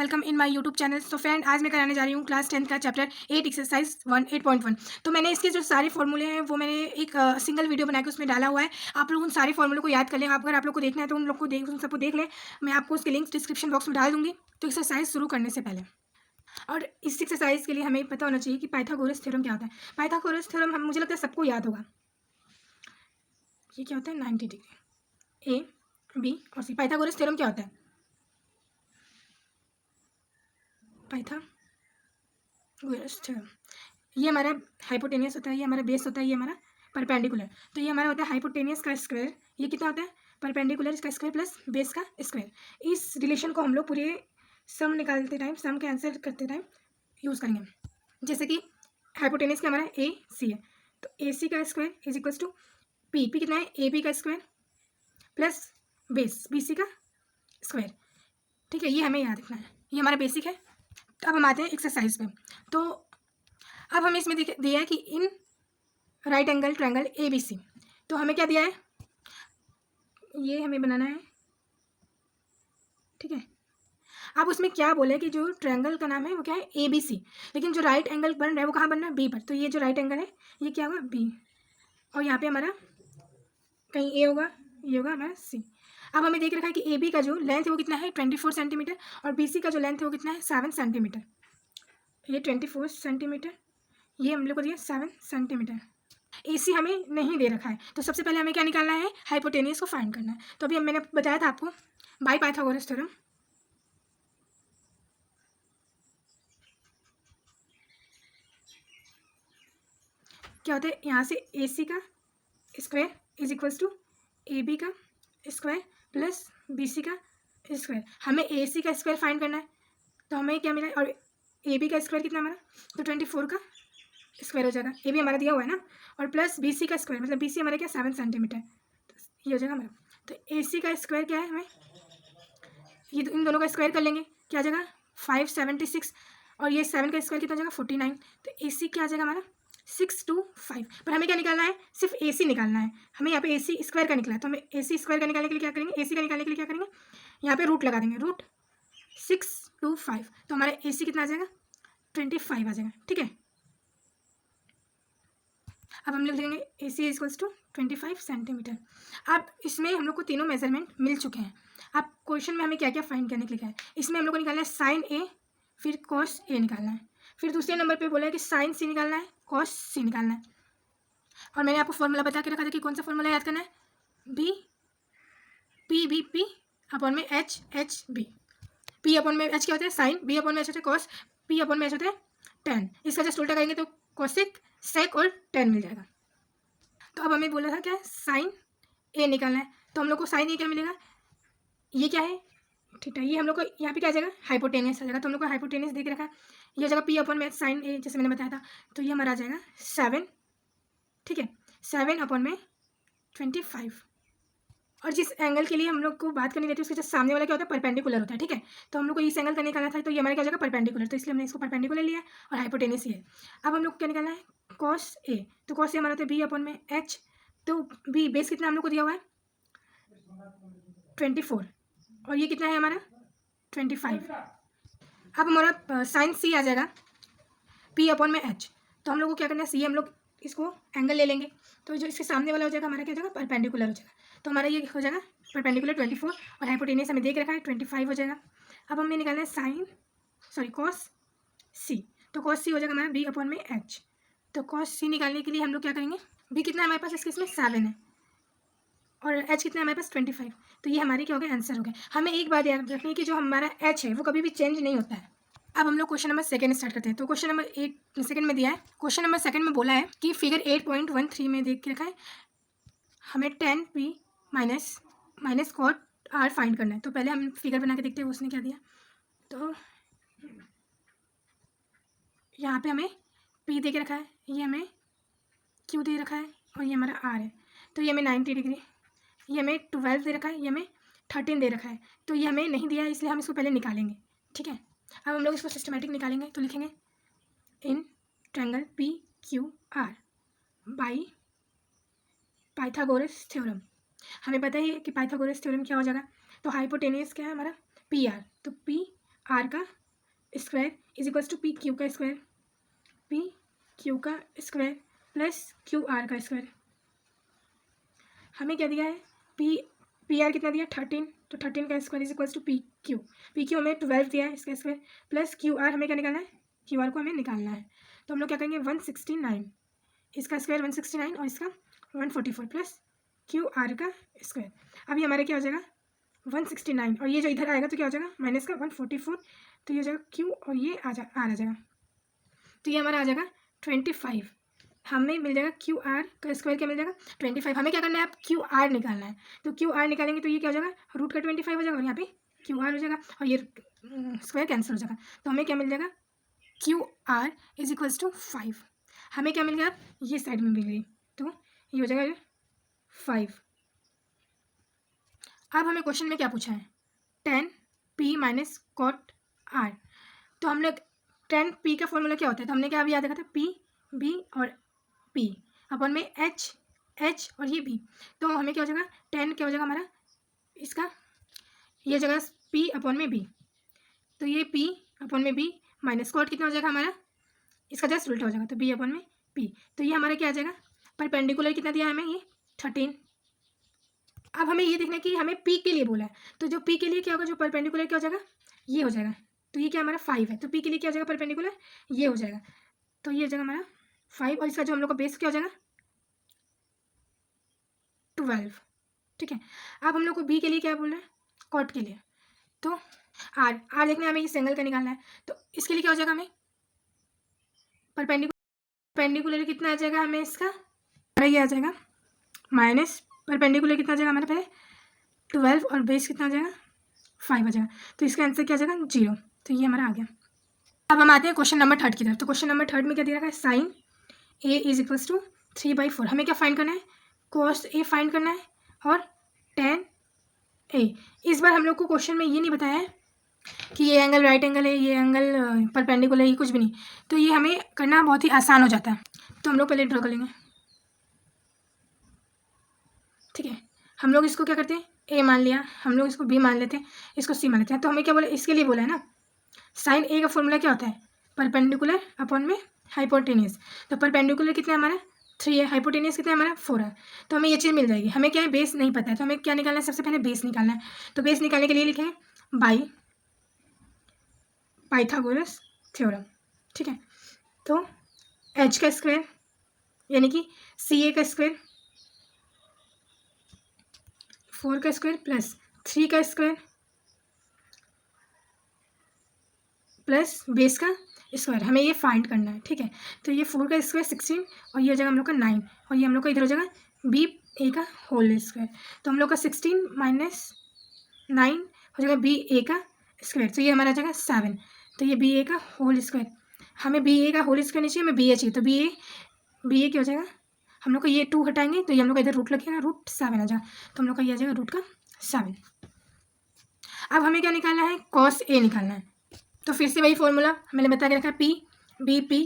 Welcome in my YouTube channel. So friend, आज मैं कराने जा रही हूँ क्लास 10 का चैप्टर 8 एक्सरसाइज 8.1। तो मैंने इसके जो सारे फॉर्मूले हैं वो मैंने एक सिंगल वीडियो बना के उसमें डाला हुआ है। आप लोग उन सारे फॉर्मूलों को याद कर लें। अगर आप लोग को देखना है तो उन सबको देख लें। मैं आपको उसके लिंक्स डिस्क्रिप्शन बॉक्स में डाल दूँगी। तो एक्सरसाइज शुरू करने से पहले और इस एक्सरसाइज के लिए हमें पता होना चाहिए कि पाइथागोरस थ्योरम क्या होता है। पाइथागोरस थ्योरम मुझे लगता है सबको याद होगा। ये क्या होता है? 90 डिग्री ए बी और सी। पाइथागोरस थ्योरम क्या होता है? पाइथागोरस थ्योरम, ये हमारा हाइपोटेनियस होता है, ये हमारा बेस होता है, ये हमारा परपेंडिकुलर। तो ये हमारा होता है हाइपोटेनियस का स्क्वायर। ये कितना होता है? परपेंडिकुलर का स्क्वायर प्लस बेस का स्क्वायर। इस रिलेशन को हम लोग पूरे सम निकालते टाइम, सम के आंसर करते टाइम यूज़ करेंगे। जैसे कि हाइपोटेनियस का हमारा ए सी है, तो ए सी का square is equals to P. P कितना है? ए बी का square plus base B C का स्क्वायर। ठीक है, ये हमें याद रखना है, ये हमारा बेसिक है। तो अब हम आते हैं एक्सरसाइज पे। तो अब हमें इसमें दिया है कि in right angle triangle A B C. तो हमें क्या दिया है? ये हमें बनाना है, ठीक है। अब उसमें क्या बोले कि जो ट्रायंगल का नाम है वो क्या है? A B C. लेकिन जो राइट एंगल बन रहा है वो कहाँ बन रहा है? बी पर। तो ये जो राइट एंगल है ये क्या होगा? बी। और यहाँ पे हमारा कहीं ए होगा, ये होगा हमारा सी। अब हमें देख रखा है कि ए बी का जो लेंथ है वो कितना है? 24 सेंटीमीटर। और बी सी का जो लेंथ है वो कितना है? 7 सेंटीमीटर। ये 24 सेंटीमीटर, ये हम लोग को दिया 7 सेंटीमीटर। ए सी हमें नहीं दे रखा है, तो सबसे पहले हमें क्या निकालना है? हाइपोटेनियस को फाइंड करना है। तो अभी मैंने बताया था आपको बाय पाइथागोरस थ्योरम। क्या होता है? यहाँ से ए सी का square is equals to A B का स्क्वायर प्लस बी सी का स्क्वायर। हमें ए सी का स्क्वायर फाइंड करना है, तो हमें क्या मिला? और ए बी का स्क्वायर कितना हमारा? तो 24 का स्क्वायर हो जाएगा। ए बी हमारा दिया हुआ है ना, और प्लस बी सी का स्क्वायर, मतलब बी सी हमारा क्या? 7 सेंटीमीटर। तो ये हो जाएगा हमारा। तो ए सी का स्क्वायर क्या है? हमें ये इन दोनों का स्क्वायर कर लेंगे, क्या आ जाएगा? 576। और ये 7 का स्क्वायर कितना आ जाएगा? 49। तो ए सी क्या आ जाएगा हमारा? 625। पर हमें क्या निकालना है? सिर्फ ए सी निकालना है। हमें यहाँ पे ए सी स्क्वायर का निकला है, तो हमें ए सी स्क्वायर का निकालने के लिए क्या करेंगे? ए सी का निकालने के लिए क्या करेंगे? यहाँ पे रूट लगा देंगे, रूट 625। तो हमारा ए सी कितना आ जाएगा? 25 आ जाएगा, ठीक है। अब हम लिख देंगे ए सी इक्वल्स टू 25 सेंटीमीटर। अब इसमें हम लोग को तीनों मेजरमेंट मिल चुके हैं। अब क्वेश्चन में हमें क्या क्या फाइंड करने के लिए है? इसमें हम लोग को निकालना है साइन ए, फिर कॉस ए निकालना है। फिर दूसरे नंबर पे बोला है कि साइन सी निकालना है, कॉस सी निकालना है। और मैंने आपको फॉर्मूला बता के रखा था कि कौन सा फॉर्मूला याद करना है? बी पी अपॉन में H H B. P upon में एच क्या होता है? साइन, बी अपॉन में एच होता है कॉस, पी अपॉन में एच होता है टेन। इसका जस्ट उल्टा करेंगे तो कॉसेक, सेक और टेन मिल जाएगा। तो अब हमें बोला था क्या? साइन ए निकालना है। तो हम लोग को साइन ए क्या मिलेगा? ये क्या है? ठीक है, ये हम लोग को यहाँ पे क्या आ जाएगा? हाइपोटेनियस आ जाएगा। तो हम लोग को हाइपोटेनियस देख रखा है, ये जगह पी अपॉन में साइन ए, जैसे मैंने बताया था। तो ये हमारा आ जाएगा 7, ठीक है। 7 अपॉन में 25। और जिस एंगल के लिए हम लोग को बात करनी रहती है उसके जस्ट सामने वाला क्या होता है? परपेंडिकुलर होता है, ठीक है। तो हम लोग को इस एंगल का निकालना था, तो ये हमारा क्या हो जाएगा? परपेंडिकुलर। तो इसलिए हमने इसको परपेंडिकुलर लिया और हाइपोटेनियस ये है। अब हम लोग को क्या निकालना है? Cos A. तो कॉस ए हमारा होता है बी अपॉन में एच। तो बी बेस कितना हम लोग को दिया हुआ है? 24। और ये कितना है हमारा? 25। अब हमारा साइन सी आ जाएगा पी अपॉन में एच। तो हम लोग को क्या करना है? सी हम लोग इसको एंगल ले लेंगे, तो जो इसके सामने वाला हो जाएगा हमारा क्या हो जाएगा? परपेंडिकुलर हो जाएगा। तो हमारा ये हो जाएगा परपेंडिकुलर 24 और हाइपोटेनियस हमें देख रखा है 25 हो जाएगा। अब हमें निकालना है साइन कॉस सी। तो कॉस सी हो जाएगा हमारा बी अपॉन में एच। तो कॉस सी निकालने के लिए हम लोग क्या करेंगे? बी कितना है हमारे पास? इसके इसमें 7 है और एच कितना है हमारे पास? 25। तो ये हमारी क्या हो गया? आंसर हो गया। हमें एक बात याद रखनी है कि जो हमारा एच है वो कभी भी चेंज नहीं होता है। अब हम लोग क्वेश्चन नंबर सेकंड स्टार्ट करते हैं। तो क्वेश्चन नंबर 8 सेकंड में दिया है। क्वेश्चन नंबर सेकंड में बोला है कि फिगर 8.13 में देख के रखा है हमें 10p minus cot R find करना है। तो पहले हम फिगर बना के देखते हैं उसने क्या दिया। तो यहाँ पे हमें p दे के रखा है, ये हमें q दे रखा है और ये हमारा r है। तो ये हमें 90 डिग्री, ये हमें 12 दे रखा है, ये हमें 13 दे रखा है। तो ये हमें नहीं दिया है, इसलिए हम इसको पहले निकालेंगे, ठीक है। अब हम लोग इसको सिस्टमेटिक निकालेंगे। तो लिखेंगे in triangle P Q R by Pythagoras theorem. हमें पता है कि पाइथागोरस थ्योरम क्या हो जाएगा? तो हाइपोटेनियस क्या है हमारा? P R. तो पी आर का square is equals to P Q का स्क्वायर, पी क्यू का स्क्वायर प्लस क्यू आर का स्क्वायर। हमें क्या दिया है, पी आर कितना दिया 13, तो 13 का square is equals to P Q हमें 12 दिया है इसका स्क्वायर प्लस क्यू आर हमें क्या निकालना है, क्यू आर को हमें निकालना है। तो हम लोग क्या करेंगे 169, इसका स्क्वायर 169 और इसका 144 प्लस क्यू आर का स्क्वायर। अभी हमारे क्या हो जाएगा 169 और ये जो इधर आएगा तो क्या हो जाएगा माइनस का 144, तो ये हो जाएगा क्यू और ये आर आ जाएगा, तो ये हमारा आ जाएगा 25। हमें मिल जाएगा क्यू आर का स्क्वायर क्या मिल जाएगा 25। हमें क्या करना है, अब क्यू आर निकालना है, तो क्यू आर निकालेंगे तो ये क्या हो जाएगा रूट का 25 हो जाएगा और यहाँ पे क्यू आर हो जाएगा और ये स्क्वायर कैंसिल हो जाएगा। तो हमें क्या मिल जाएगा Q R is equals to 5। हमें क्या मिल गया ये साइड में मिल गई, तो ये हो जाएगा 5। अब हमें क्वेश्चन में क्या पूछा है 10 पी माइनस कॉट आर। तो हम लोग 10 पी का फॉर्मूला क्या होता है, तो हमने क्या अभी याद रखा था पी बी और पी अपन में एच और ये बी। तो हमें क्या हो जाएगा 10 क्या हो जाएगा हमारा इसका ये जगह पी अपॉन में बी, तो ये पी अपॉन में बी माइनस कॉट कितना हो जाएगा हमारा इसका जस्ट उल्टा हो जाएगा, तो बी अपॉन में पी। तो ये हमारा क्या आ जाएगा परपेंडिकुलर कितना दिया है हमें ये 13। अब हमें ये देखना है कि हमें पी के लिए बोला है, तो जो पी के लिए क्या होगा जो परपेंडिकुलर क्या हो जाएगा ये हो जाएगा, तो ये क्या हमारा 5 है, तो पी के लिए क्या हो जाएगा परपेंडिकुलर ये हो जाएगा, तो ये हो जाएगा हमारा 5 और इसका जो हम लोग का बेस क्या हो जाएगा 12। ठीक है, अब हम लोग को बी के लिए क्या बोलना है कॉट के लिए, तो आर देखना है हमें इस एंगल का निकालना है, तो इसके लिए क्या हो जाएगा हमें परपेंडिकुलर कितना आ जाएगा हमें इसका ये आ जाएगा माइनस परपेंडिकुलर कितना आ जाएगा हमारे पहले 12 और बेस कितना आ जाएगा 5 आ जाएगा, तो इसका आंसर क्या आ जाएगा 0। तो ये हमारा आ गया। अब हम आते हैं क्वेश्चन नंबर 3 की तरफ। तो क्वेश्चन नंबर 3 में क्या दिया रखा है sine A is equals to 3/4। हमें क्या फाइंड करना है कोस ए फाइंड करना है और tan ए। इस बार हम लोग को क्वेश्चन में ये नहीं बताया है कि ये एंगल राइट एंगल है ये एंगल परपेंडिकुलर है, ये कुछ भी नहीं, तो ये हमें करना बहुत ही आसान हो जाता है। तो हम लोग पहले ड्रॉ कर लेंगे। ठीक है, हम लोग इसको क्या करते हैं ए मान लिया, हम लोग इसको बी मान लेते हैं, इसको सी मान लेते हैं। तो हमें क्या बोला इसके लिए बोला है ना साइन ए का फॉर्मूला क्या होता है परपेंडिकुलर अपॉन में हाइपोटेनियस। तो परपेंडिकुलर कितना है हमारा 3 है, हाइपोटेनियस कितना है हमारा 4 है, तो हमें ये चीज़ मिल जाएगी। हमें क्या है बेस नहीं पता है, तो हमें क्या निकालना है सबसे पहले बेस निकालना है। तो बेस निकालने के लिए लिखें बाई पाइथागोरस थ्योरम। ठीक है, तो एच का स्क्वायर यानी कि सी ए का स्क्वायर 4 का स्क्वायर प्लस 3 का स्क्वायर प्लस बेस का स्क्वायर, हमें ये फाइंड करना है। ठीक है, तो ये 4 का स्क्वायर 16 और ये हो जाएगा हम लोग का 9 और ये हम लोग का इधर हो जाएगा बी ए का होल स्क्वायर। तो हम लोग का 16 माइनस 9 हो जाएगा बी ए का स्क्वायर, तो ये हमारा आ जाएगा 7। तो ये बी ए का होल स्क्वायर, हमें बी ए का होल स्क्वायर नहीं चाहिए हमें बी ए चाहिए, तो बी ए क्या हो जाएगा हम लोग का ये 2 हटाएंगे तो ये हम लोग का इधर रूट लगेगा √7 आ जाएगा, तो हम लोग का ये आ जाएगा रूट का 7। अब हमें क्या निकालना है कॉस ए निकालना है। तो फिर से वही फॉर्मूला मैंने बता के रखा है पी बी पी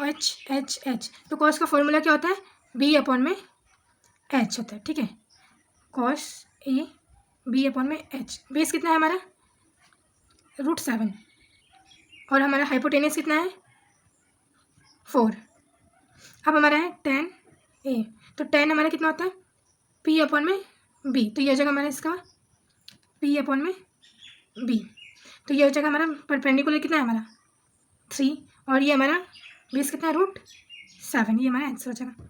एच। तो कॉस का फॉर्मूला क्या होता है बी अपॉन में एच होता है। ठीक है, कॉस ए बी अपॉन में एच। बेस कितना है हमारा √7 और हमारा हाइपोटेनियस कितना है 4। अब हमारा है tan ए, तो tan हमारा कितना होता है p अपॉन में b, तो ये हो जाएगा हमारा इसका p अपॉन में b, तो ये हो जाएगा हमारा परपेंडिकुलर कितना है हमारा 3 और ये हमारा बेस कितना है √7, ये हमारा आंसर हो जाएगा।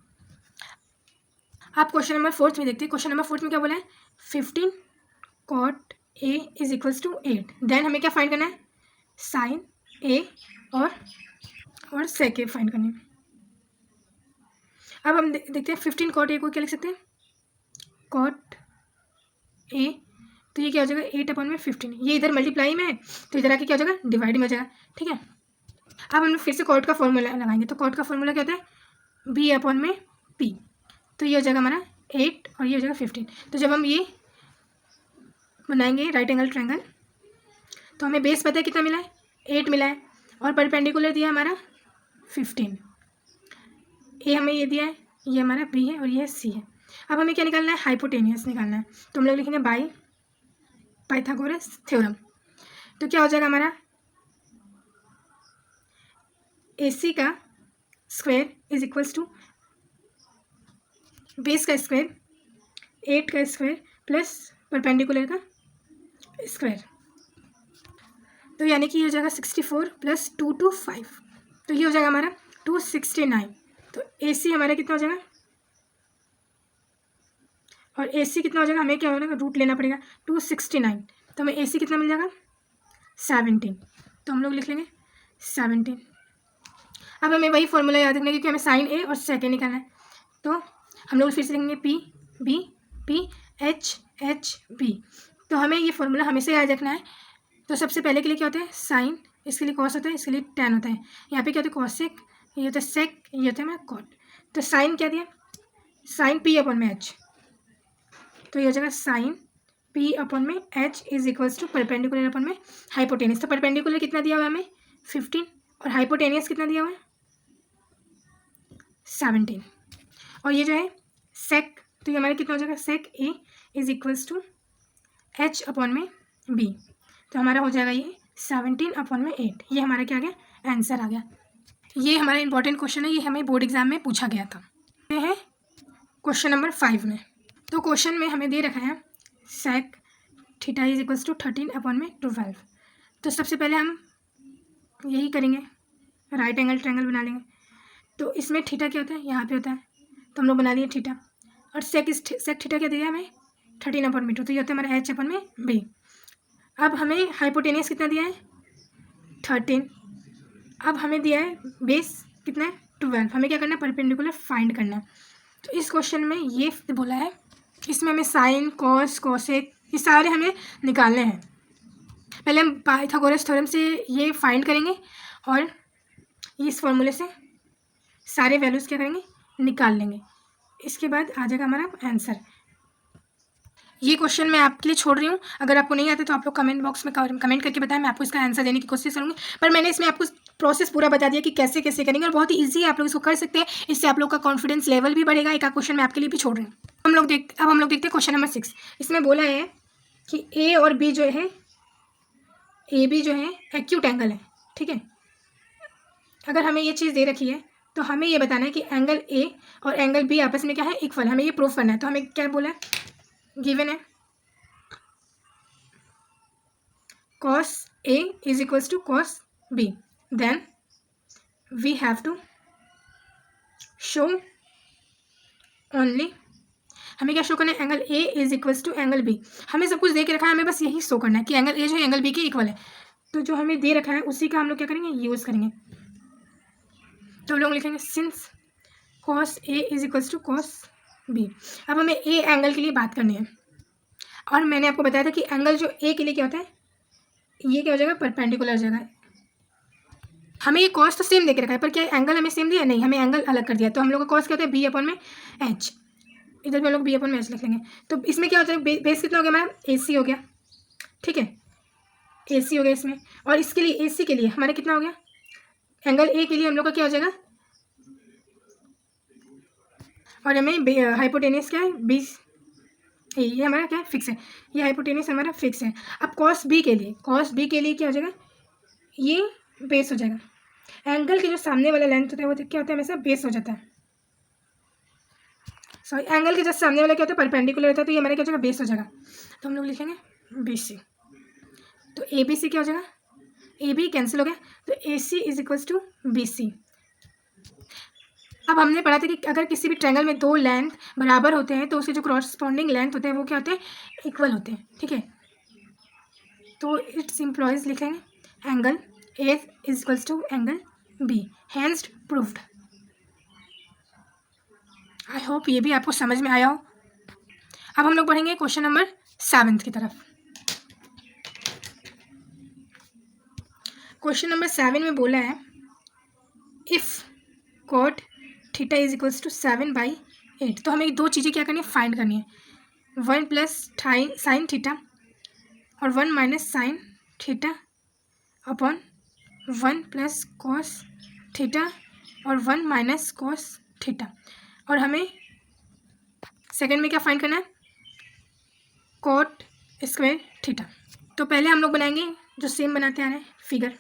आप क्वेश्चन नंबर 4 में देखते हैं। क्वेश्चन नंबर 4 में क्या बोला है 15 cot a is equals to 8। Then हमें क्या फाइंड करना है साइन ए और सेक ए फाइंड करनी है। अब हम देखते हैं 15 cot a को क्या लिख सकते हैं cot a, तो ये क्या हो जाएगा 8 अपॉन में 15, ये इधर मल्टीप्लाई में है तो इधर आके क्या हो जाएगा डिवाइड में हो जाएगा। ठीक है, अब हम लोग फिर से कॉट का फॉर्मूला लगाएंगे। तो कॉट का फॉर्मूला क्या होता है b अपॉन में p, तो ये हो जाएगा हमारा 8 और ये हो जाएगा 15। तो जब हम ये बनाएंगे राइट एंगल ट्रायंगल तो हमें बेस पता है कितना मिला है 8 मिला है और परपेंडिकुलर दिया हमारा 15, ए हमें ये दिया है ये हमारा बी है और ये सी है। अब हमें क्या निकालना है हाइपोटेनियस निकालना है, तो हम लोग लिखेंगे बाई पाइथागोरस थ्योरम। तो क्या हो जाएगा हमारा AC का square is equals to base का स्क्वायर 8 का स्क्वायर प्लस परपेंडिकुलर का स्क्वायर। तो यानी कि ये हो जाएगा 64 प्लस 2 to 5, तो ये हो जाएगा हमारा 269। तो AC हमारा कितना हो जाएगा, और AC कितना हो जाएगा, हमें क्या होगा, रूट लेना पड़ेगा 269, तो हमें AC कितना मिल जाएगा 17, तो हम लोग लिख लेंगे 17। अब हमें वही फॉर्मूला याद रखना है क्योंकि हमें साइन A और सेक A निकालना है, तो हम लोग फिर से लिखेंगे P B P H H B। तो हमें ये फॉर्मूला हमेशा याद रखना है। तो सबसे पहले के लिए क्या होता है साइन, इसके लिए कॉस होता है, इसके लिए टेन होता है। यहाँ पे क्या होता है कॉसेक, ये होता है सेक, ये होता है हमारा कॉट। तो साइन क्या दिया, साइन P अपॉन में H, तो ये हो जाएगा साइन P अपॉन में H is equals to perpendicular upon में हाइपोटेनियस। तो परपेंडिकुलर कितना दिया हुआ है हमें 15 और हाइपोटेनियस कितना दिया हुआ है 17। और ये जो है सेक, तो ये हमारा कितना हो जाएगा sec A is equals to H upon में B, तो हमारा हो जाएगा ये 17 अपॉन में 8। ये हमारा क्या आ गया आंसर आ गया। ये हमारा इंपॉर्टेंट क्वेश्चन है, ये हमें बोर्ड एग्जाम में पूछा गया था। ये है क्वेश्चन नंबर 5 में। तो क्वेश्चन में हमें दे रखा है sec theta is equals to 13 upon में 12। तो सबसे पहले हम यही करेंगे, राइट एंगल ट्रायंगल बना लेंगे। तो इसमें थीटा क्या होता है, यहाँ पे होता है, तो हम लोग बना लिए थीटा। और सेक थीटा क्या दिया हमें 13 अपॉन में 2, तो ये होता है हमारा H अपॉन में B। अब हमें हाइपोटेनियस कितना दिया है 13, अब हमें दिया है बेस कितना है 12, हमें क्या करना है परपेंडिकुलर फाइंड करना है। तो इस क्वेश्चन में ये बोला है, इसमें हमें साइन कॉस कोसेक ये सारे हमें निकालने हैं। पहले हम पाइथागोरस थ्योरम से ये फाइंड करेंगे और इस फॉर्मूले से सारे वैल्यूज़ क्या करेंगे निकाल लेंगे, इसके बाद आ जाएगा हमारा आंसर। ये क्वेश्चन मैं आपके लिए छोड़ रही हूँ, अगर आपको नहीं आता तो आप लोग कमेंट बॉक्स में कमेंट करके बताएं, मैं आपको इसका आंसर देने की कोशिश करूँगी। पर मैंने इसमें आपको प्रोसेस पूरा बता दिया कि कैसे कैसे करेंगे, और बहुत ही ईजी है, आप लोग इसको कर सकते हैं। इससे आप लोग का कॉन्फिडेंस लेवल भी बढ़ेगा। एक क्वेश्चन मैं आपके लिए भी छोड़ रही हूँ। अब हम लोग देखते हैं क्वेश्चन नंबर 6। इसमें बोला है कि A और B जो है, AB जो है एक्यूट एंगल है, ठीक है। अगर हमें ये चीज़ दे रखी है तो हमें ये बताना है कि एंगल A और एंगल B आपस में क्या है इक्वल, हमें ये प्रूफ करना है। तो हमें क्या बोला है, गिवन है cos A is equals to cos B, then we have to show only, हमें क्या शो करना है angle A is equals to angle B। हमें सब कुछ दे के रखा है, हमें बस यही शो करना है कि एंगल A जो है एंगल B के इक्वल है। तो जो हमें दे रखा है उसी का हम लोग क्या करेंगे यूज़ करेंगे। तो हम लोग लिखेंगे since cos A is equals to cos B। अब हमें A एंगल के लिए बात करनी है, और मैंने आपको बताया था कि एंगल जो A के लिए क्या होता है, ये क्या हो जाएगा परपेंडिकुलर जगह। हमें ये कॉस तो सेम दे के रखा है, पर क्या एंगल हमें सेम दिया नहीं, हमें एंगल अलग कर दिया। तो हम लोग का कॉस क्या होता है B अपॉन में H, इधर भी हम लोग B अपॉन में H लिख लेंगे। तो इसमें क्या होता है बेस कितना हो गया हमारा AC हो गया, ठीक है AC हो गया इसमें। और इसके लिए AC के लिए हमारा कितना हो गया एंगल A के लिए हम लोग का क्या हो जाएगा, और हमें हाइपोटेनियस क्या है 20, ये हमारा क्या है फिक्स है, ये हाइपोटेनियस हमारा फिक्स है। अब कॉस B के लिए क्या हो जाएगा, ये बेस हो जाएगा। एंगल के जो सामने वाला लेंथ होता है वो क्या होता है हमेशा बेस हो जाता है, सॉरी एंगल के जस्ट सामने वाला क्या होता है परपेंडिकुलर होता है, तो ये हमारा क्या हो जाएगा बेस हो जाएगा। तो हम लोग लिखेंगे BC। तो ABC क्या हो जाएगा, AB कैंसिल हो गया, तो AC is equals to BC। अब हमने पढ़ा था कि अगर किसी भी ट्रायंगल में दो लेंथ बराबर होते हैं तो उसके जो कॉरस्पॉन्डिंग लेंथ होते हैं वो क्या होते हैं इक्वल होते हैं, ठीक है। तो इट्स इम्प्लॉइज लिखेंगे angle A is equals to angle B, hence proved. I hope ये भी आपको समझ में आया हो। अब हम लोग पढ़ेंगे क्वेश्चन नंबर 7 की तरफ। क्वेश्चन नंबर 7 में बोला है if cot theta is equals to 7/8। तो हमें दो चीज़ें क्या करनी है फाइंड करनी है, 1 प्लस साइन थीटा और 1 minus sine theta upon 1 plus cos theta और 1 माइनस कॉस थीटा। और हमें सेकंड में क्या फाइंड करना है कॉट स्क्वायर थीटा। तो पहले हम लोग बनाएंगे जो सेम बनाते आ रहे हैं फिगर।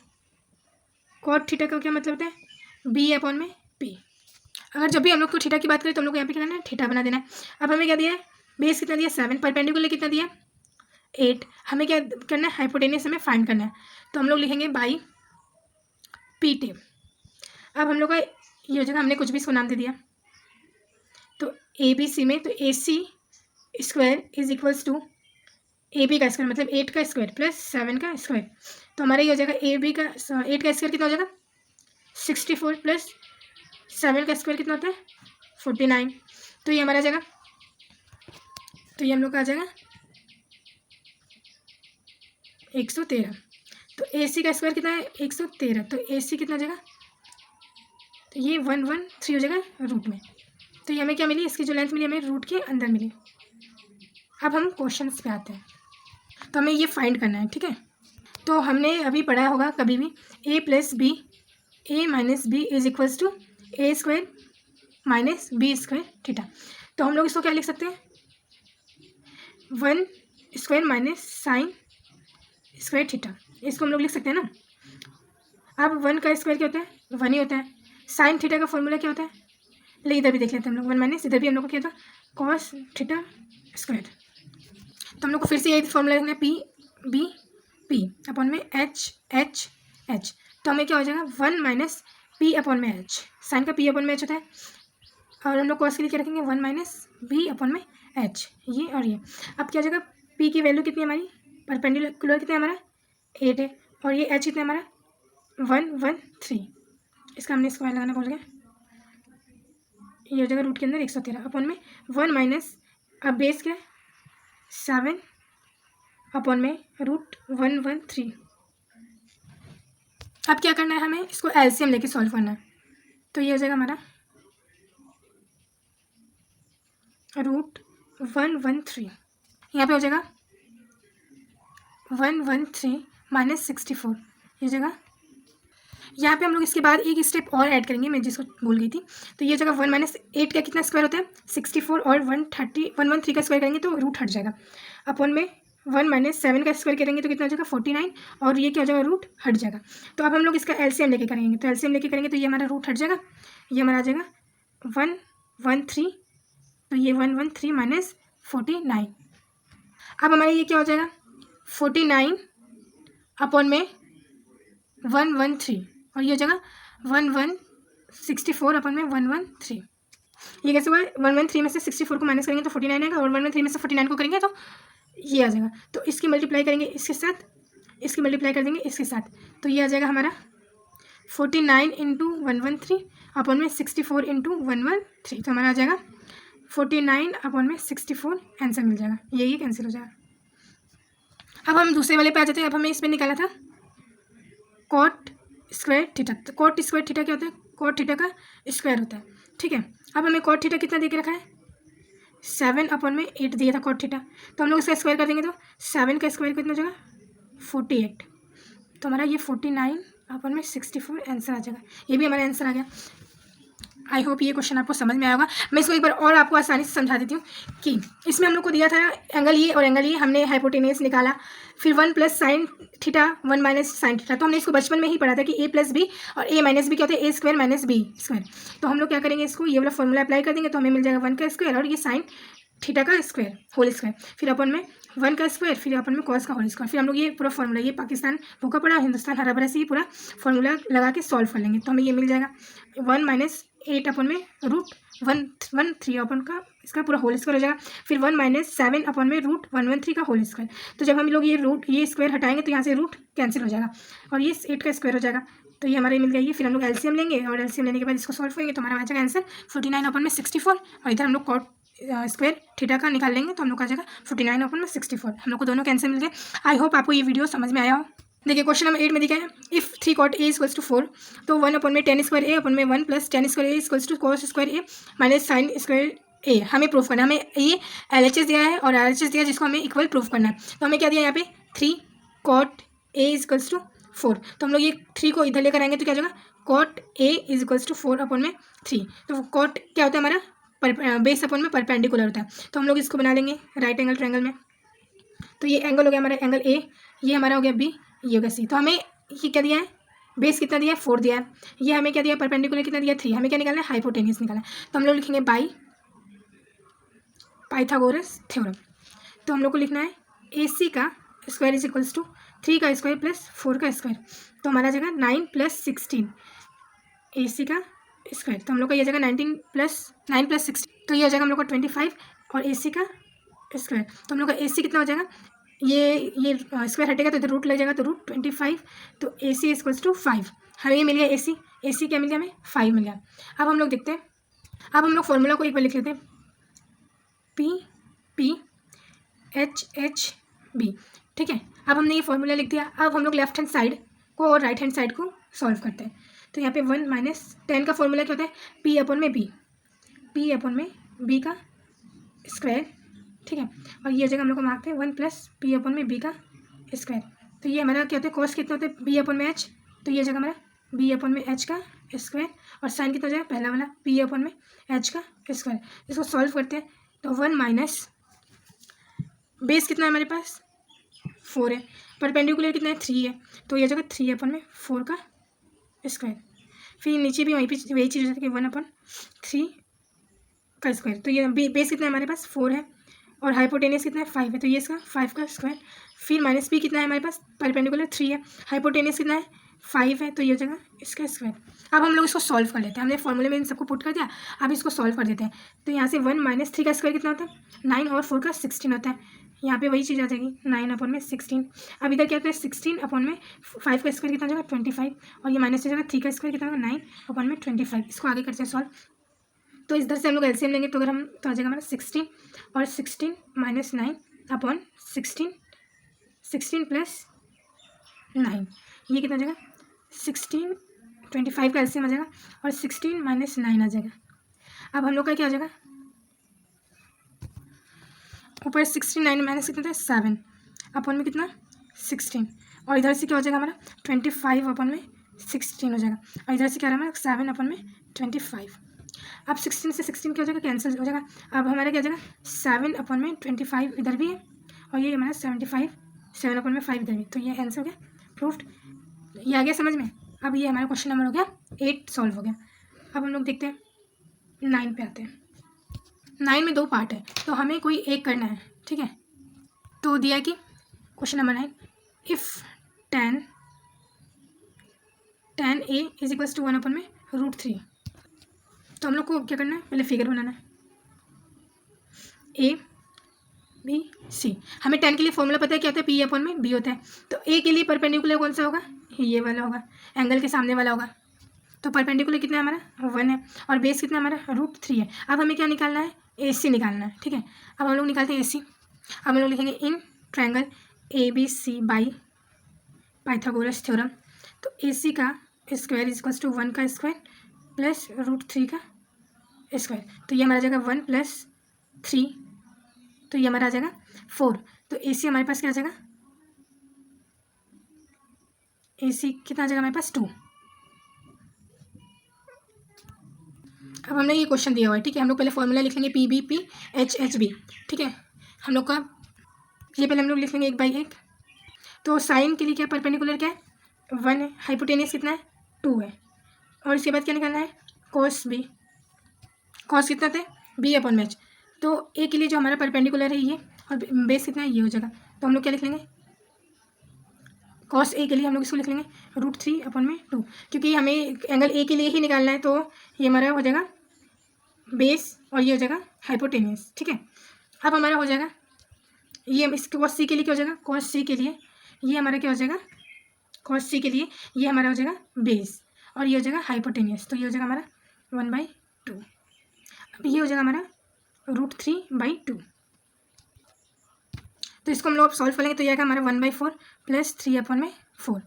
कॉट थीटा का क्या मतलब होता है बी अपॉन में पी। अगर जब भी हम लोग को थीटा की बात करें तो हम लोग को यहाँ पे क्या करना है, थीटा बना देना है। अब हमें क्या दिया है, बेस कितना दिया 7, परपेंडिकुलर कितना दिया 8। हमें क्या करना है, हाइपोटेनियस हमें फाइंड करना है। तो हम लोग लिखेंगे बाई पी टी। अब हम लोग का ये हो जाएगा, हमने कुछ भी इसको नाम दे दिया। तो ए बी सी में तो A C square is equals to A B का स्क्वायर मतलब 8 का स्क्वायर प्लस 7 का स्क्वायर। तो हमारा ये हो जाएगा ए बी का 8 का स्क्वायर कितना हो जाएगा 64 प्लस 7 का स्क्वायर कितना होता है 49। तो ये हमारा आ जाएगा, तो ये हम लोग का आ जाएगा 113। तो ए सी का स्क्वायर कितना है 113, तो ए सी कितना हो जाएगा, तो ये 113 हो जाएगा रूट में। तो ये हमें क्या मिली, इसकी जो लेंथ मिली हमें रूट के अंदर मिली। अब हम क्वेश्चंस पे आते हैं, तो हमें ये फाइंड करना है, ठीक है। तो हमने अभी पढ़ा होगा कभी भी a plus B A minus B is equals to A square minus B square theta. तो हम लोग इसको क्या लिख सकते हैं, 1 square minus sine square theta, इसको हम लोग लिख सकते हैं ना। अब 1 का स्क्वायर क्या होता है 1 ही होता है। साइन थीटा का फॉर्मूला क्या होता है, लेकिन इधर भी देख लेते हैं हम लोग 1 माइनस, इधर भी हम लोग को क्या था कॉस थीटा स्क्वायर। तो हम लोग को फिर से यही फॉर्मूला लिखना है, पी बी पी अपॉन में एच एच एच। तो हमें क्या हो जाएगा 1 माइनस पी अपॉन में एच, साइन का पी अपॉन में एच होता है, और हम लोग कॉस के लिए क्या रखेंगे 1 माइनस बी अपॉन में एच, ये और ये। अब क्या हो जाएगा, पी की वैल्यू कितनी है हमारी, परपेंडिकुलर कितना है हमारा 8 है, और ये एच कितना है हमारा 113। इसका हमने स्क्वायर लगाना भूल गया, ये हो जाएगा रूट के अंदर 113 अपॉन में 1 माइनस, अब बेस क्या है 7 अपॉन में रूट 113। अब क्या करना है, हमें इसको एलसीएम लेके सॉल्व करना है। तो ये हो जाएगा हमारा रूट 113, यहाँ पे हो जाएगा 113 माइनस 64, ये हो जाएगा। यहाँ पे हम लोग इसके बाद एक स्टेप और ऐड करेंगे, मैं जिसको भूल गई थी। तो ये हो जाएगा 1 माइनस 8 का कितना स्क्वायर होता है 64, और 113 का स्क्वायर करेंगे तो रूट हट जाएगा, अपॉन में 1 माइनस 7 का स्क्वायर करेंगे तो कितना हो जाएगा 49, और ये क्या हो जाएगा रूट हट जाएगा। तो अब हम लोग इसका एलसीएम लेके करेंगे, तो एलसीएम लेके करेंगे तो ये हमारा रूट हट जाएगा, ये हमारा आ जाएगा 113, तो ये 113 माइनस 49। अब हमारा ये क्या हो जाएगा 49 अपॉन में 113, और ये हो जाएगा 164 अपॉन में 113। ये कैसे हुआ, 113 में से 64 को माइनस करेंगे तो 49 आएगा, और 113 में से 49 को करेंगे तो ये आ जाएगा। तो इसकी मल्टीप्लाई करेंगे इसके साथ, इसकी मल्टीप्लाई कर देंगे इसके साथ, तो ये आ जाएगा हमारा 49 इंटू 113 अपॉन में 64 इंटू 113। तो हमारा आ जाएगा 49 अपॉन में 64, आंसर मिल जाएगा, ये कैंसिल हो जाएगा। अब हम दूसरे वाले पे आ जाते हैं। अब हमें इसमें निकाला था कॉट स्क्वायर थीटा। तो कॉट स्क्वायर थीटा क्या होता है, कॉट थीटा का स्क्वायर होता है, ठीक है। अब हमें कॉट थीटा कितना दे के रखा है 7 अपॉन में 8 दिया था कॉट थीटा। तो हम लोग इसका स्क्वायर कर देंगे तो 7 का स्क्वायर कितना हो जाएगा 48। तो हमारा ये 49 अपॉन में 64 आंसर आ जाएगा, ये भी हमारा आंसर आ गया। आई होप ये क्वेश्चन आपको समझ में आया होगा। मैं इसको एक बार और आपको आसानी से समझा देती हूँ कि इसमें हम लोग को दिया था एंगल ये और एंगल ये, हमने हाइपोटेनियस निकाला, फिर 1 plus sine theta 1 minus sine theta. तो हमने इसको बचपन में ही पढ़ा था कि ए प्लस बी और ए माइनस बी क्या होता है ए स्क्वायर माइनस बी स्क्वायर। तो हम लोग क्या करेंगे, इसको ये वाला फॉर्मूला अप्लाई कर देंगे तो हमें मिल जाएगा 1 का स्क्वायर और ये साइन थीटा का स्क्वायर होल स्क्वायर, फिर अपन में 1 का स्क्वायर, फिर अपन में कॉस का होल स्क्वायर। फिर हम लोग ये पूरा फॉर्मूला, ये पाकिस्तान भूखा पड़ा हिंदुस्तान हरा भरा से ये पूरा फॉर्मूला लगा के सॉल्व कर लेंगे। तो हमें ये मिल जाएगा 1 माइनस 8 अपन में रूट 113 अपन का इसका पूरा होल स्क्वायर हो जाएगा, फिर 1 माइनस 7 अपन में रूट 113 का होल स्क्वायर। तो जब हम लोग ये स्क्वायर हटाएंगे तो यहाँ से रूट कैंसिल हो जाएगा और ये 8 का स्क्वायर हो जाएगा। तो ये हमारे मिल गया ये। फिर हम लोग एलसीएम लेंगे और एलसीएम लेने के बाद इसको सॉल्व करेंगे तो हमारा आ जाएगा आंसर 49 अपन में 64, और इधर हम लोग कॉट स्क्वायर थीटा का निकाल लेंगे तो हम लोग आ जाएगा 49 अपन में 64। हम लोग को दोनों कैंसिल मिल गए। आई होप आपको ये वीडियो समझ में आया हो। देखिए क्वेश्चन नंबर 8 में दिखा है if 3 cot a equals to 4, तो 1 अपन में tan स्क्वायर ए अपन में 1 plus tan square A equals to cos square A minus sine square A. हमें प्रूफ करना है, हमें ये LHS दिया है और RHS दिया है जिसको हमें इक्वल प्रूफ करना है। तो हमें क्या दिया यहाँ पे 3 cot a इक्वल्स टू 4, तो हम लोग ये 3 को इधर लेकर आएंगे तो क्या हो जाएगा cot a इक्वल्स टू 4 अपन में 3। तो cot क्या होता है हमारा बेस अपन में परपेंडिकुलर होता है, तो हम लोग इसको बना लेंगे राइट एंगल ट्रायंगल में। तो ये एंगल हो गया हमारा एंगल ए, ये हमारा हो गया बी, ये हो गया सी। तो हमें ये क्या दिया है बेस कितना दिया है 4 दिया है, ये हमें क्या दिया परपेंडिकुलर कितना दिया 3, हमें क्या निकालना है हाइपोटेनियस निकालना है। तो हम लोग लिखेंगे बाई पाइथागोरस थ्योरम। तो हम लोग को लिखना है AC का स्क्वायर इज इक्वल्स टू 3 का स्क्वायर प्लस 4 का स्क्वायर, तो हमारा जगह 9 + 16 AC का स्क्वायर, तो हम लोग का ये जगह 9 + 16, तो ये हो जाएगा हम लोग का 25 और AC का स्क्वायर, तो हम लोग का AC कितना हो जाएगा, ये स्क्वायर हटेगा तो इधर रूट लग जाएगा, तो √25, तो AC इक्वल्स टू 5, हमें ये मिल गया AC क्या मिल गया हमें 5 मिल गया। अब हम लोग देखते हैं, अब हम लोग फॉर्मूला को एक बार लिख लेते हैं PPHHB, ठीक है। अब हमने ये फॉर्मूला लिख दिया, अब हम लोग लेफ्ट हैंड साइड को और राइट हैंड साइड को सॉल्व करते हैं। तो यहाँ पे 1 - 10 का फॉर्मूला क्या होता है P/B का स्क्वायर, ठीक है। और ये जगह हम लोग को मार्क पे 1 + P/B का स्क्वायर, तो ये हमारा क्या होता है कॉस कितना होता है B/H, तो ये जगह हमारा B/H का स्क्वायर, और साइन कितना हो जाएगा पहला वाला P/H का स्क्वायर। इसको सॉल्व करते हैं, तो 1 - बेस कितना है हमारे पास 4 है, परपेंडिकुलर कितना है 3 है, तो ये जगह 3/4 का स्क्वायर, फिर नीचे भी वही चीज़ हो जाती है 1/3 का स्क्वायर, तो ये बेस कितना है हमारे पास 4 है, और हाइपोटेनियस कितना है 5 है, तो ये इसका 5 का स्क्वायर, फिर -P कितना है हमारे पास परपेंडिकुलर 3 है, हाइपोटेनियस कितना है 5 है, तो ये जगह इसका स्क्वायर। अब हम लोग इसको सॉल्व कर लेते हैं, हमने फॉर्मूले में इन सबको पुट कर दिया, अब इसको सॉल्व कर देते हैं। तो यहाँ से 1 - 3 का स्क्वायर कितना होता है 9 और 4 का 16 होता है, यहाँ पे वही चीज़ आ जाएगी 9/16। अब इधर क्या होता है 16/5 का स्क्वायर कितना हो जाएगा 25, और ये माइनस हो जाएगा 3 का स्क्वायर कितना होगा 9/25। इसको आगे करते हैं सॉल्व, तो इधर से हम लोग एलसीएम लेंगे, तो अगर हम तो आ जाएगा हमारा 16 और 16 - 9/16, 16 + 9, ये कितना आ जाएगा 16, 25 का एलसीएम आ जाएगा, और 16 - 9 आ जाएगा। अब हम लोग का क्या हो जाएगा ऊपर 16 9 कितना था 7/में कितना 16, और इधर से क्या हो जाएगा हमारा 25/16 हो जाएगा, और इधर से क्या रहा हमारा 7/25। अब 16 से 16 क्या हो जाएगा कैंसिल हो जाएगा, अब हमारा क्या हो जाएगा 7/25 इधर भी है, और ये हमारा 75 7/5 इधर भी, तो ये आंसर हो गया प्रूफ्ड। ये आ गया समझ में। अब ये हमारा क्वेश्चन नंबर हो गया 8 सॉल्व हो गया। अब हम लोग देखते हैं 9 पे आते हैं। 9 में 2 पार्ट है, तो हमें कोई एक करना है, ठीक है। तो दिया कि question number 9, if tan A is equals to 1/√3, तो हम लोग को क्या करना है पहले फिगर बनाना है ABC। हमें tan के लिए फॉर्मूला पता है क्या होता है P/B होता है, तो A के लिए परपेंडिकुलर कौन सा होगा ये वाला होगा, एंगल के सामने वाला होगा, तो परपेंडिकुलर कितना है हमारा 1 है, और बेस कितना हमारा √3 है। अब हमें क्या निकालना है AC निकालना है, ठीक है। अब हम लोग निकालते हैं AC। अब हम लोग लिखेंगे in triangle ABC by Pythagoras theorem, तो AC का स्क्वायर इज इक्वल्स टू 1 का स्क्वायर प्लस √3 का स्क्वायर, तो ये हमारा जाएगा 1 + 3, तो ये हमारा आ जाएगा 4, तो AC हमारे पास क्या आ जाएगा AC कितना आ जाएगा हमारे पास 2। अब हमने ये क्वेश्चन दिया हुआ है, ठीक है। हम लोग पहले फॉर्मूला लिख लेंगे PBPHHB, ठीक है। हम लोग का ये पहले हम लोग लिख लेंगे 1/1, तो साइन के लिए क्या परपेंडिकुलर क्या है 1 है, हाइपोटेनियस कितना है 2 है, और इसके बाद क्या निकालना है cos B, cos कितना था B/H, तो A के लिए जो हमारा परपेंडिकुलर है ये, और बेस कितना है ये हो जाएगा, तो हम लोग क्या लिख लेंगे cos A के लिए हम लोग इसको लिख लेंगे √3/2, क्योंकि हमें एंगल A के लिए ही निकालना है, तो ये हमारा हो जाएगा बेस, और ये हो जाएगा हाइपोटेनियस, ठीक है। अब हमारा हो जाएगा ये इस cos C के लिए क्या हो जाएगा cos C के लिए ये हमारा क्या हो जाएगा cos C के लिए ये हमारा हो जाएगा बेस, और ये हो जाएगा हाइपोटेनियस, तो ये हो जाएगा हमारा 1/2। अब ये हो जाएगा हमारा √3/2, तो इसको हम लोग सॉल्व करेंगे, तो ये आएगा हमारा 1/4 + 3/4,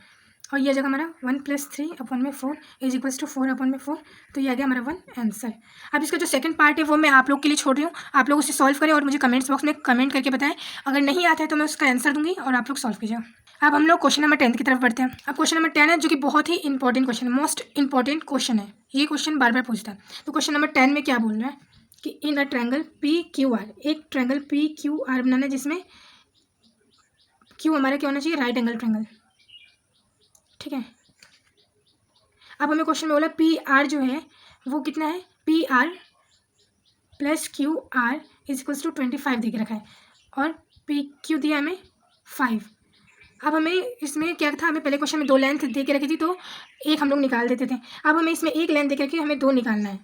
और ये जगह हमारा 1 + 3/4 इज इक्वल्स टू 4/4, तो ये आ गया हमारा 1 आंसर। अब इसका जो सेकंड पार्ट है वो मैं आप लोग के लिए छोड़ रही हूँ, आप लोग उसे सॉल्व करें और मुझे कमेंट्स बॉक्स में कमेंट करके बताएं, अगर नहीं आता है तो मैं उसका आंसर दूंगी और आप लोग सॉल्व कीजिएगा। अब हम लोग क्वेश्चन नंबर 10 की तरफ बढ़ते हैं। अब क्वेश्चन नंबर 10 है जो कि बहुत ही इंपॉर्टेंट क्वेश्चन है, मोस्ट इंपॉर्टेंट क्वेश्चन है, ये क्वेश्चन बार बार पूछता है। तो क्वेश्चन नंबर 10 में क्या बोल रहा है कि इन अ ट्रायंगल PQR, एक ट्रायंगल PQR बनाना है जिसमें क्यू हमारा क्या होना चाहिए राइट एंगल ट्रायंगल, ठीक है। अब हमें क्वेश्चन में बोला पी आर जो है वो कितना है, P R plus Q R is equals to 25 दे के रखा है और पी क्यू दिया हमें 5। अब हमें इसमें क्या था, हमें पहले क्वेश्चन में 2 लेंथ दे के रखी थी तो एक हम लोग निकाल देते थे। अब हमें इसमें एक लेंथ दे के रखी, हमें 2 निकालना है।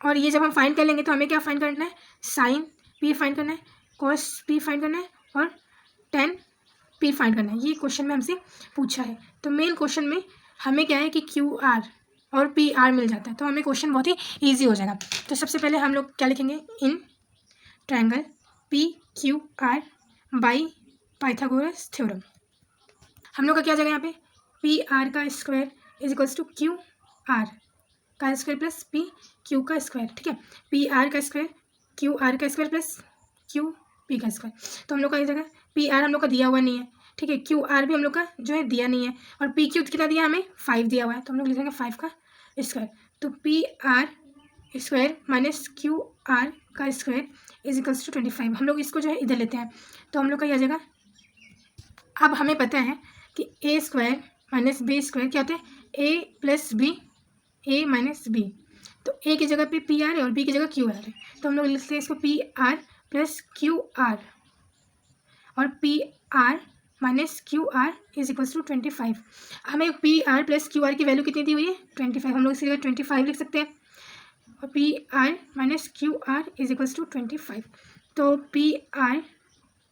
और ये जब हम फाइंड कर लेंगे तो हमें क्या फाइंड करना है, साइन पी फाइंड करना है, कॉस पी फाइंड करना है और टेन पी फाइंड करना है। ये क्वेश्चन में हमसे पूछा है। तो मेन क्वेश्चन में हमें क्या है कि क्यू आर और पी आर मिल जाता है, तो हमें क्वेश्चन बहुत ही ईजी हो जाएगा। तो सबसे पहले हम लोग क्या लिखेंगे, in triangle P Q R by Pythagoras theorem. हम लोग का क्या जाएगा यहाँ पे, पी आर का square is equals to Q R का स्क्वायर प्लस पी क्यू का स्क्वायर। ठीक है, पी आर का स्क्वायर क्यू आर का स्क्वायर प्लस क्यू पी का स्क्वायर। तो हम लोग का ये जगह पी आर हम लोग का दिया हुआ नहीं है, ठीक है, क्यू आर भी हम लोग का जो है दिया नहीं है, और पी क्यू कितना दिया हमें 5 दिया हुआ है, तो हम लोग लिखेंगे 5 का स्क्वायर। तो P are square minus Q R का स्क्वायर इज इक्वल्स टू 25। हम लोग इसको जो है इधर लेते हैं, तो हम लोग का यह जगह, अब हमें पता है कि ए स्क्वायर माइनस बी स्क्वायर क्या होता है, ए plus B, A minus B. तो ए की जगह पे पी आर है और बी की जगह क्यू आर है, तो हम लोग लिखते हैं इसको P R plus Q R और P R minus Q R is equals to 25। हमें P R plus Q R की वैल्यू कितनी दी हुई है, 25। हम लोग इसकी जगह 25 लिख सकते हैं और P R minus Q R is equals to 25। तो P R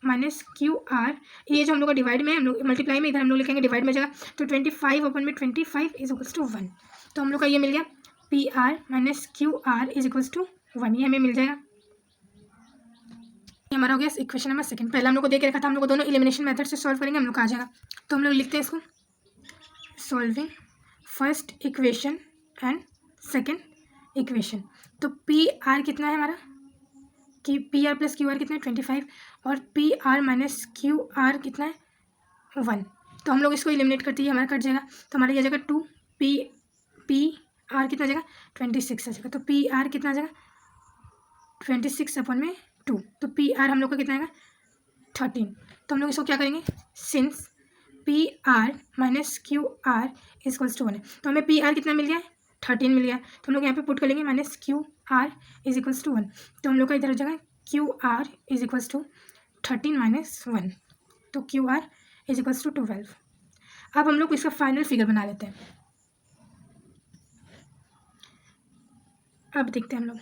minus Q R, ये जो हम लोग का डिवाइड में, हम लोग मल्टीप्लाई में, इधर हम लोग लिखेंगे डिवाइड में जगह, तो 25 अपन में 25 इज इक्वल्स टू 1। तो हम लोग का ये मिल गया P R minus Q R is equals to 1, ये हमें मिल जाएगा। ये हमारा हो गया इक्वेशन नंबर 2। पहले हम लोग को दे के रखा था, हम लोग को दोनों एलिमिनेशन मेथड से सॉल्व करेंगे, हम लोग का आ जाएगा। तो हम लोग लिखते हैं इसको, solving first equation and second equation. तो पी आर कितना है हमारा, कि P R plus Q are कितना है 25 और P R minus Q are कितना है 1। तो हम लोग इसको एलिमिनेट करते ही हमारा कट जाएगा, तो हमारा ये जगह 2 पी आर कितना जाएगा 26 आ जाएगा। तो पी आर कितना आ जाएगा 26 अपन में 2, तो पी आर हम लोग का कितना आएगा 13। तो हम लोग इसको क्या करेंगे, since P R minus Q R is equals to 1 है, तो हमें पी आर कितना मिल गया है 13 मिल गया। तो हम लोग यहाँ पे पुट कर लेंगे minus Q R is equals to 1। तो हम लोग का इधर हो जाएगा Q R is equals to 13 minus 1, तो Q R is equals to 12। अब हम लोग इसका फाइनल फिगर बना लेते हैं। अब देखते हैं हम लोग,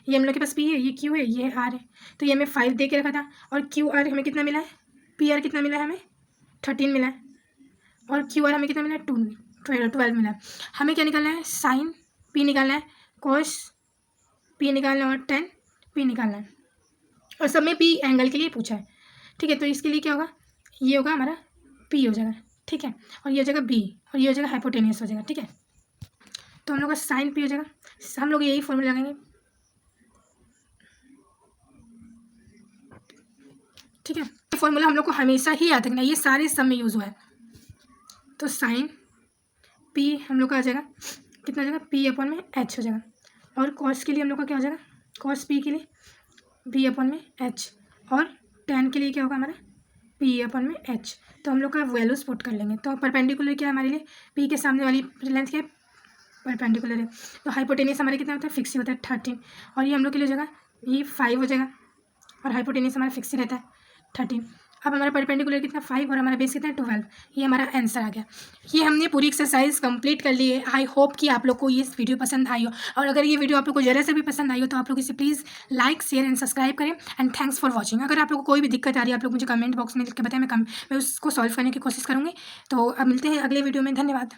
ये हम लोग के पास पी है, ये क्यू है, ये आर है, तो ये हमें 5 दे के रखा था और क्यू आर हमें कितना मिला है, पी आर कितना मिला है हमें 13 मिला है और क्यू आर हमें कितना मिला है 12 मिला है। हमें क्या निकालना है, साइन पी निकालना है, कॉस पी निकालना है और टेन पी निकालना है, और सब में पी एंगल के लिए पूछा है। ठीक है, तो इसके लिए क्या होगा, ये होगा हमारा पी हो जाएगा, ठीक है, और ये हो जाएगा बी और ये हो जाएगा हाइपोटेनियस हो जाएगा। ठीक है, तो हम लोग का साइन पी हो जाएगा, हम लोग यही फॉर्मूला लगाएंगे। ठीक है, ये फॉर्मूला हम लोग को हमेशा ही याद रखना है, ये सारे सब में यूज़ हुआ है। तो साइन पी हम लोग का आ जाएगा कितना हो जाएगा, पी अपन में एच हो जाएगा, और कॉस के लिए हम लोग का क्या हो जाएगा, कॉस पी के लिए बी अपन में एच, और टेन के लिए क्या होगा हमारा पी अपन में एच। तो हम लोग का वैल्यूज पुट कर लेंगे। तो परपेंडिकुलर क्या है हमारे लिए, पी के सामने वाली लेंथ क्या है, परपेंडिकुलर है। तो हाइपोटेनियस हमारे कितना होता है, फिक्स ही होता है 13, और ये हम लोग के लिए हो जाएगा ये 5 हो जाएगा, और हाइपोटेनियस हमारा फिक्स ही रहता है 13। अब हमारा परपेंडिकुलर कितना 5 और हमारा बेस कितना है 12। ये हमारा आंसर आ गया। ये हमने पूरी एक्सरसाइज कंप्लीट कर ली है। आई होप कि आप लोग को ये वीडियो पसंद आई हो, और अगर ये वीडियो आप लोग को ज़रा से भी पसंद आई हो तो आप लोग इसे please like share and subscribe करें। And thanks for watching. अगर आप लोग को कोई भी दिक्कत आ रही है आप लोग मुझे कमेंट बॉक्स में लिख के बताएं, मैं उसको सॉल्व करने की कोशिश करूँगी। तो अब मिलते हैं अगले वीडियो में, धन्यवाद।